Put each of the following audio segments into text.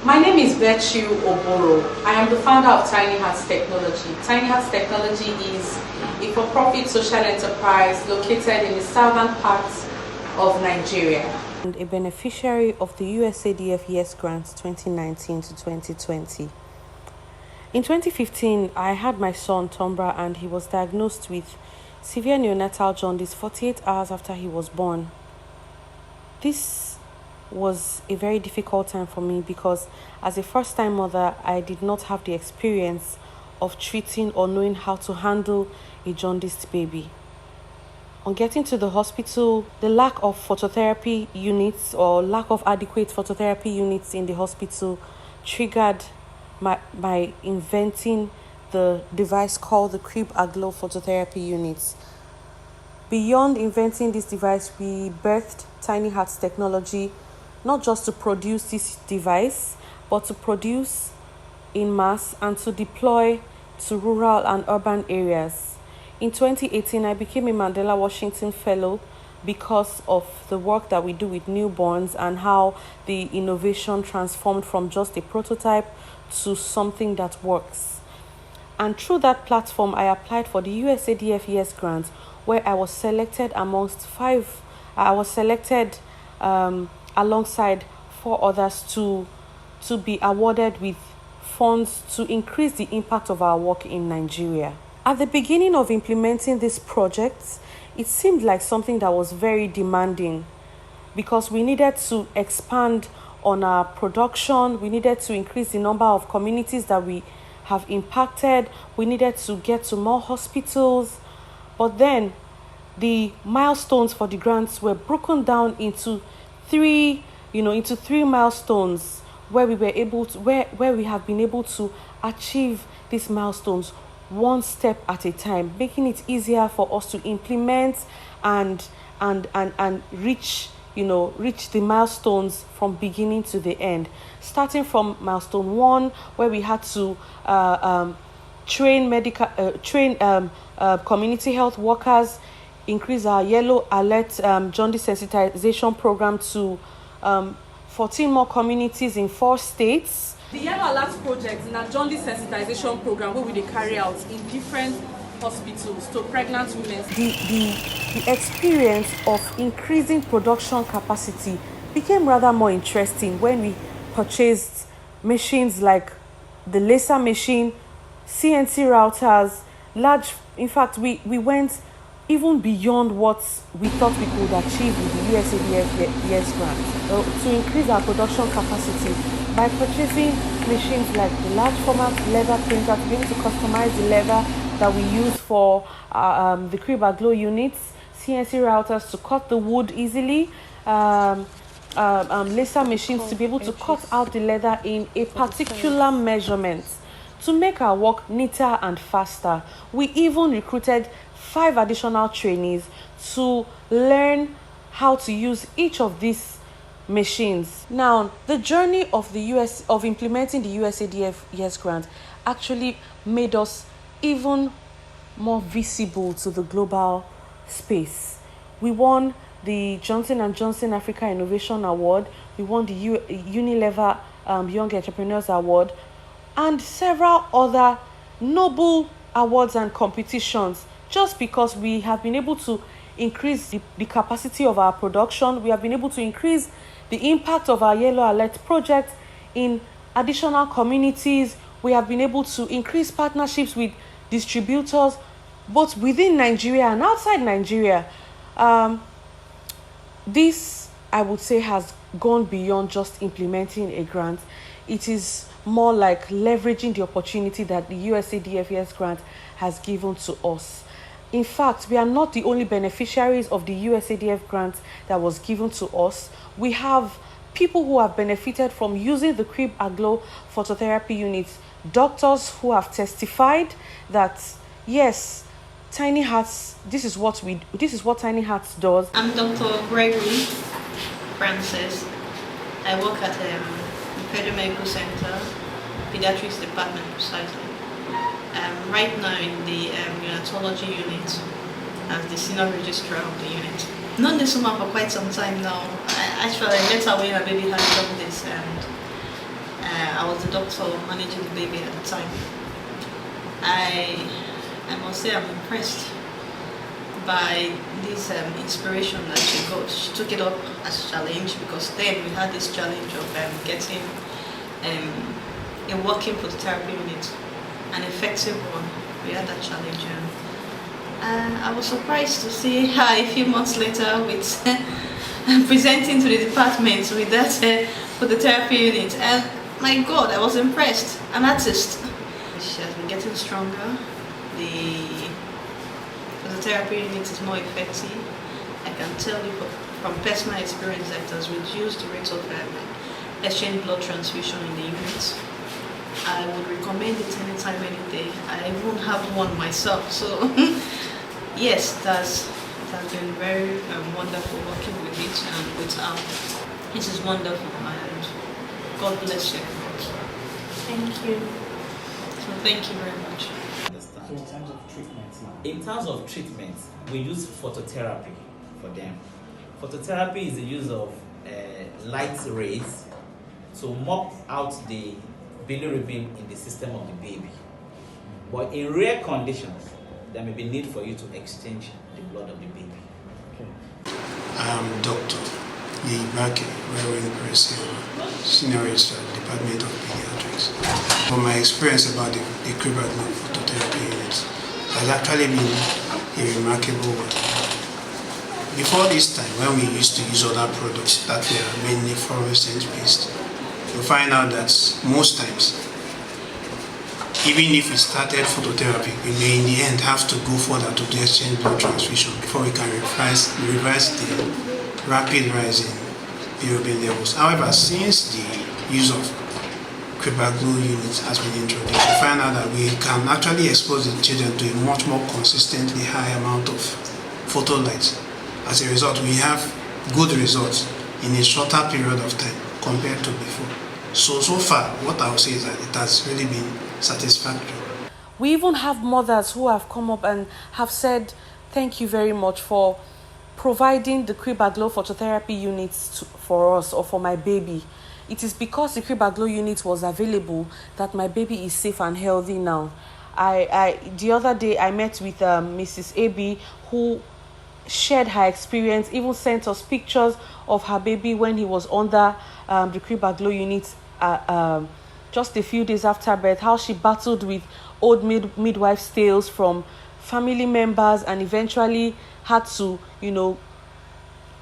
My name is Virtue Oboro. I am the founder of Tiny Hearts Technology. Tiny Hearts Technology is a for-profit social enterprise located in the southern parts of Nigeria. And a beneficiary of the USADF YES Grant 2019 to 2020. In 2015, I had my son Tombra and he was diagnosed with severe neonatal jaundice 48 hours after he was born. This was a very difficult time for me because as a first-time mother, I did not have the experience of treating or knowing how to handle a jaundiced baby. On getting to the hospital, the lack of phototherapy units or lack of adequate phototherapy units in the hospital triggered my inventing the device called the Crib Aglow phototherapy units. Beyond inventing this device, we birthed Tiny Hearts Technology not just to produce this device, but to produce in mass and to deploy to rural and urban areas. In 2018, I became a Mandela Washington Fellow because of the work that we do with newborns and how the innovation transformed from just a prototype to something that works. And through that platform, I applied for the USADF YES Grant, where I was selected alongside 4 others to be awarded with funds to increase the impact of our work in Nigeria. At the beginning of implementing this project, it seemed like something that was very demanding because we needed to expand on our production, we needed to increase the number of communities that we have impacted, we needed to get to more hospitals, but then the milestones for the grants were broken down into three milestones where we have been able to achieve these milestones one step at a time, making it easier for us to implement and reach the milestones from beginning to the end. Starting from milestone 1, where we had to train community health workers, increase our yellow alert jaundice sensitization program to 14 more communities in 4 states. The Yellow Alert project is a jaundice sensitization program where we carry out in different hospitals to pregnant women. The experience of increasing production capacity became rather more interesting when we purchased machines like the laser machine, CNC routers, in fact, we went even beyond what we thought we could achieve with the USADF YES Grant to increase our production capacity by purchasing machines like the large format leather printer to be able to customize the leather that we use for the Crib Aglow units, CNC routers to cut the wood easily, laser machines to be able to cut out the leather in a particular measurement to make our work neater and faster. We even recruited 5 additional trainees to learn how to use each of these machines. Now, the journey of implementing the USADF YES Grant actually made us even more visible to the global space. We won the Johnson & Johnson Africa Innovation Award, we won the Unilever Young Entrepreneurs Award, and several other noble awards and competitions, just because we have been able to increase the capacity of our production. We have been able to increase the impact of our Yellow Alert project in additional communities. We have been able to increase partnerships with distributors both within Nigeria and outside Nigeria. This, I would say, has gone beyond just implementing a grant. It is more like leveraging the opportunity that the USADF YES Grant has given to us. In fact, we are not the only beneficiaries of the USADF grant that was given to us. We have people who have benefited from using the Crib Aglow phototherapy units, doctors who have testified that yes, Tiny Hearts, this is what Tiny Hearts does. I'm Dr. Gregory Francis. I work at Federal Medical Center, Pediatrics Department precisely. Right now in the neonatology unit as the senior registrar of the unit. Known this woman for quite some time now. I met her when her baby had jaundice, and doctor managing the baby at the time. I must say I'm impressed by this inspiration that she got. She took it up as a challenge, because then we had this challenge of getting a working phototherapy unit, an effective one. We had that challenge, and I was surprised to see her a few months later with presenting to the department with that phototherapy unit, and my God, I was impressed. An artist. She has been getting stronger. The therapy unit is more effective. I can tell you from personal experience that it has reduced the rate of exchange blood transfusion in the unit. I would recommend it anytime, any day. I won't have one myself, so yes, it has been very wonderful working with it and with her. It is wonderful, and God bless you. Thank you. So thank you very much. So in terms of treatment now? In terms of treatment, we use phototherapy for them. Phototherapy is the use of light rays to mop out the bilirubin in the system of the baby. But in rare conditions, there may be need for you to exchange the blood of the baby. Okay. I'm Dr. Yibake Reverend Presil, Senior Registrar, Department of Pediatrics. From my experience about the Kribaglo phototherapy unit, has actually been a remarkable one. Before this time, when we used to use other products that were mainly fluorescent based, you find out that most times, even if we started phototherapy, we may in the end have to go further to the exchange blood transfusion before we can reverse the rapid rise in bilirubin levels. However, since the use of Kribaglo units has been introduced, we find out that we can actually expose the children to a much more consistently high amount of photolight. As a result, we have good results in a shorter period of time compared to before. So far, what I would say is that it has really been satisfactory. We even have mothers who have come up and have said, thank you very much for providing the Kribaglo phototherapy units for us or for my baby. It is because the Kribaglo unit was available that my baby is safe and healthy now. The other day I met with Mrs. AB, who shared her experience, even sent us pictures of her baby when he was under the Kribaglo unit just a few days after birth, how she battled with old midwives' tales from family members and eventually had to,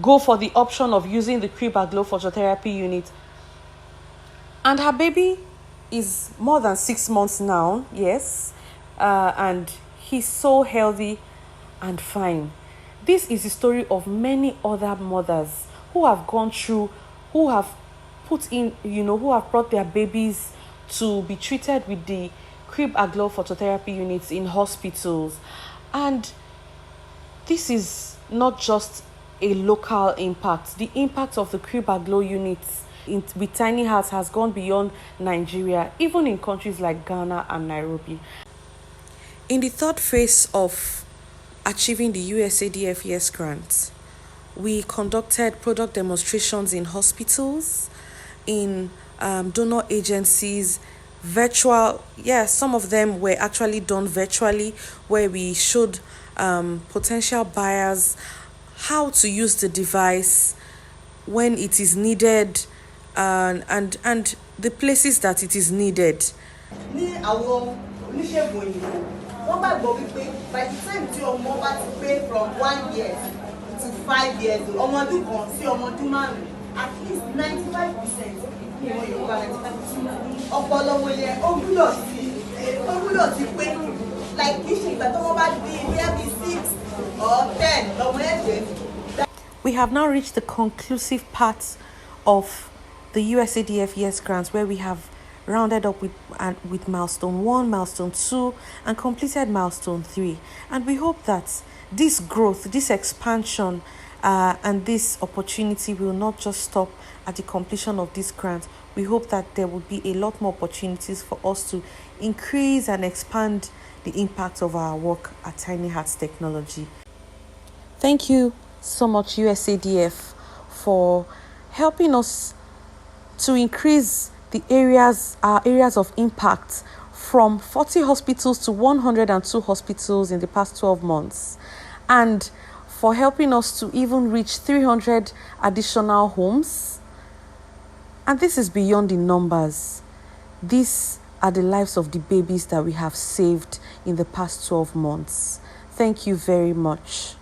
go for the option of using the Kribaglo phototherapy unit. And her baby is more than 6 months now, yes, and he's so healthy and fine. This is the story of many other mothers who have gone through, who have put in, who have brought their babies to be treated with the Kribaglo phototherapy units in hospitals. And this is not just a local impact. The impact of the Kribaglo units with tiny hearts has gone beyond Nigeria, even in countries like Ghana and Nairobi. In the third phase of achieving the USADF YES Grant, we conducted product demonstrations in hospitals, in donor agencies, virtual. Some of them were actually done virtually, where we showed potential buyers how to use the device when it is needed, and the places that it is needed. By the time tí ọmọ bá ti pé from 1 year to 5 years old, ọmọ ọdún kan sí ọmọ ọdún márùn-ún, at least 95% ní ìwọ̀n Yorùbá 95% ọpọlọ wọn yẹn ó gbúdọ̀ ti pé, like kì í ṣe ìgbà tọ́mọ bá di maybe 6 or 10 lọ́mọ ẹ̀jẹ̀. We have now reached the conclusive part of the USADF YES Grant, where we have rounded up with milestone 1, milestone 2, and completed milestone 3. And we hope that this growth, this expansion, and this opportunity will not just stop at the completion of this grant. We hope that there will be a lot more opportunities for us to increase and expand the impact of our work at Tiny Hearts Technology. Thank you so much, USADF, for helping us to increase our areas of impact from 40 hospitals to 102 hospitals in the past 12 months, and for helping us to even reach 300 additional homes. And this is beyond the numbers. These are the lives of the babies that we have saved in the past 12 months. Thank you very much.